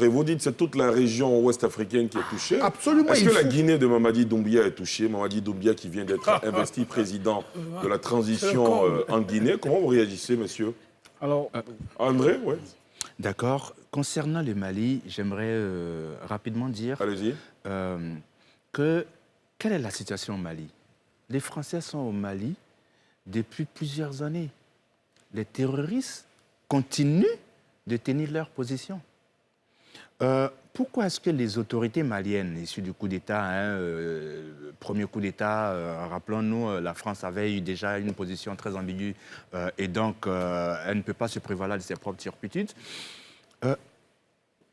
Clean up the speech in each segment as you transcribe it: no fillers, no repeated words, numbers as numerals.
Et vous dites que c'est toute la région ouest africaine qui est touchée. Absolument. Est-ce que la Guinée de Mamadi Doumbouya est touchée? Mamadi Doumbouya qui vient d'être investi président de la transition en Guinée. Comment vous réagissez, monsieur? Alors, André, oui. D'accord. Concernant le Mali, j'aimerais rapidement dire quelle est la situation au Mali? Les Français sont au Mali depuis plusieurs années. Les terroristes continuent de tenir leur position. Pourquoi est-ce que les autorités maliennes, issues du coup d'État, premier coup d'État, rappelons-nous, la France avait eu déjà une position très ambiguë et donc elle ne peut pas se prévaloir de ses propres turpitudes.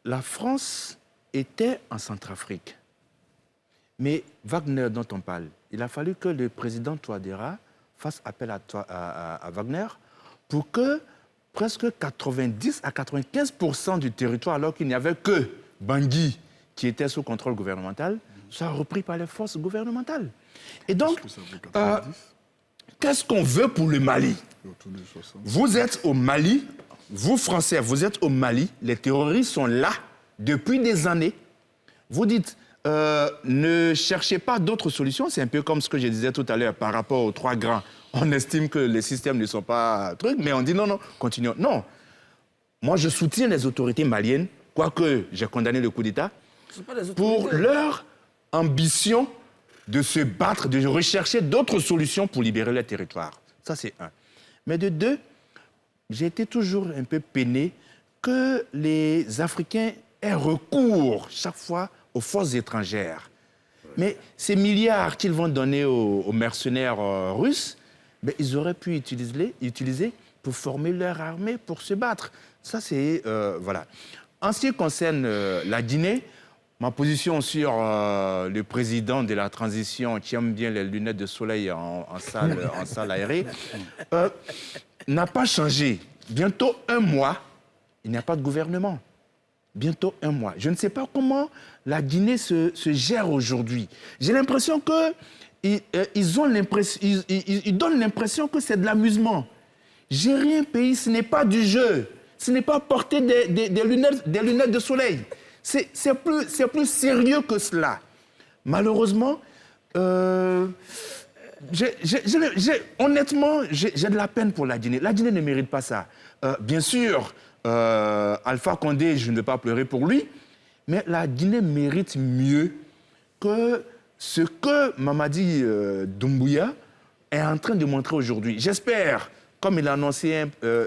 La France était en Centrafrique. Mais Wagner dont on parle, il a fallu que le président Touadéra fasse appel à Wagner pour que presque 90 à 95% du territoire, alors qu'il n'y avait que Bangui qui était sous contrôle gouvernemental, soit repris par les forces gouvernementales. Et donc, qu'est-ce qu'on veut pour le Mali? Vous êtes au Mali, vous Français, vous êtes au Mali, les terroristes sont là depuis des années. Vous dites, ne cherchez pas d'autres solutions, c'est un peu comme ce que je disais tout à l'heure par rapport aux trois grands. On estime que les systèmes ne sont pas trucs, mais on dit non, non, continuons. Non. Moi, je soutiens les autorités maliennes, quoique j'ai condamné le coup d'État, pour leur ambition de se battre, de rechercher d'autres solutions pour libérer le territoire. Ça, c'est un. Mais de deux, j'ai été toujours un peu peiné que les Africains aient recours chaque fois aux forces étrangères. Mais ces milliards qu'ils vont donner aux mercenaires russes, ben, ils auraient pu utiliser pour former leur armée pour se battre. Ça, c'est... voilà. En ce qui concerne la Guinée, ma position sur le président de la transition qui aime bien les lunettes de soleil en salle aérée n'a pas changé. Bientôt un mois, il n'y a pas de gouvernement. Bientôt un mois. Je ne sais pas comment la Guinée se gère aujourd'hui. J'ai l'impression que ils donnent l'impression que c'est de l'amusement. Gérer un pays, ce n'est pas du jeu. Ce n'est pas porter des lunettes de soleil. C'est plus sérieux que cela. Malheureusement, honnêtement, j'ai de la peine pour la Guinée. La Guinée ne mérite pas ça. Bien sûr, Alpha Condé, je ne vais pas pleurer pour lui, mais la Guinée mérite mieux que ce que Mamadi Doumbouya est en train de montrer aujourd'hui. J'espère, comme il a annoncé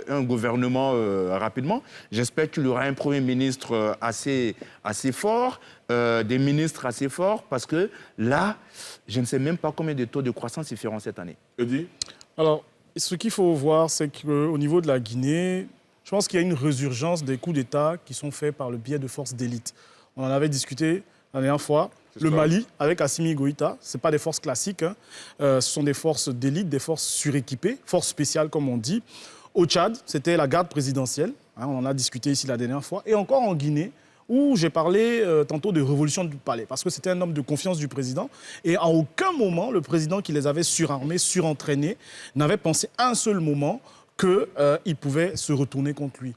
un gouvernement rapidement, j'espère qu'il y aura un Premier ministre assez fort, des ministres assez forts, parce que là, je ne sais même pas combien de taux de croissance ils feront cette année. Eddy? Alors, ce qu'il faut voir, c'est qu'au niveau de la Guinée, je pense qu'il y a une résurgence des coups d'État qui sont faits par le biais de forces d'élite. On en avait discuté la dernière fois. Le Mali, avec Assimi Goïta, ce n'est pas des forces classiques. Hein. Ce sont des forces d'élite, des forces suréquipées, forces spéciales, comme on dit. Au Tchad, c'était la garde présidentielle. Hein, on en a discuté ici la dernière fois. Et encore en Guinée, où j'ai parlé tantôt de révolution du palais, parce que c'était un homme de confiance du président. Et à aucun moment, le président qui les avait surarmés, surentraînés, n'avait pensé un seul moment qu'il pouvait se retourner contre lui.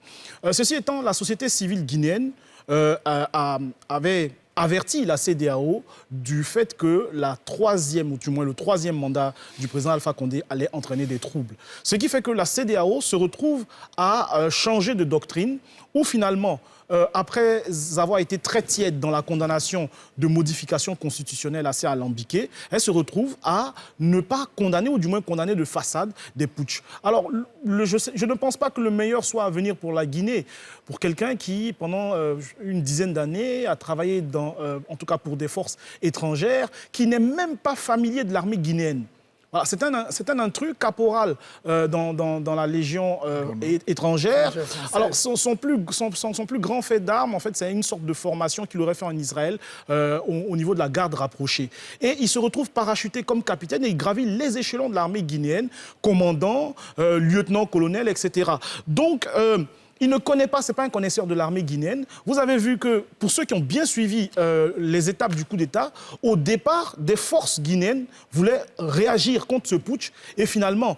Ceci étant, la société civile guinéenne avait averti la CEDEAO du fait que la troisième, ou du moins le troisième mandat du président Alpha Condé allait entraîner des troubles. Ce qui fait que la CEDEAO se retrouve à changer de doctrine, où finalement, après avoir été très tiède dans la condamnation de modifications constitutionnelles assez alambiquées, elle se retrouve à ne pas condamner, ou du moins condamner de façade, des putschs. Alors, je ne pense pas que le meilleur soit à venir pour la Guinée, pour quelqu'un qui, pendant une dizaine d'années, a travaillé en tout cas pour des forces étrangères, qui n'est même pas familier de l'armée guinéenne. Voilà, c'est un intrus caporal dans la légion étrangère. Alors, son plus grand fait d'armes, en fait, c'est une sorte de formation qu'il aurait fait en Israël au niveau de la garde rapprochée. Et il se retrouve parachuté comme capitaine et il gravit les échelons de l'armée guinéenne, commandant, lieutenant-colonel, etc. Donc, il ne connaît pas, ce n'est pas un connaisseur de l'armée guinéenne. Vous avez vu que, pour ceux qui ont bien suivi les étapes du coup d'État, au départ, des forces guinéennes voulaient réagir contre ce putsch. Et finalement,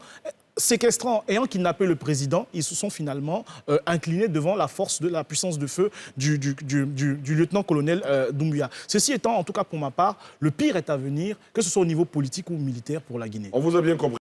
séquestrant, ayant kidnappé le président, ils se sont finalement inclinés devant la force de la puissance de feu du lieutenant-colonel Doumbouya. Ceci étant, en tout cas pour ma part, le pire est à venir, que ce soit au niveau politique ou militaire pour la Guinée. On vous a bien compris.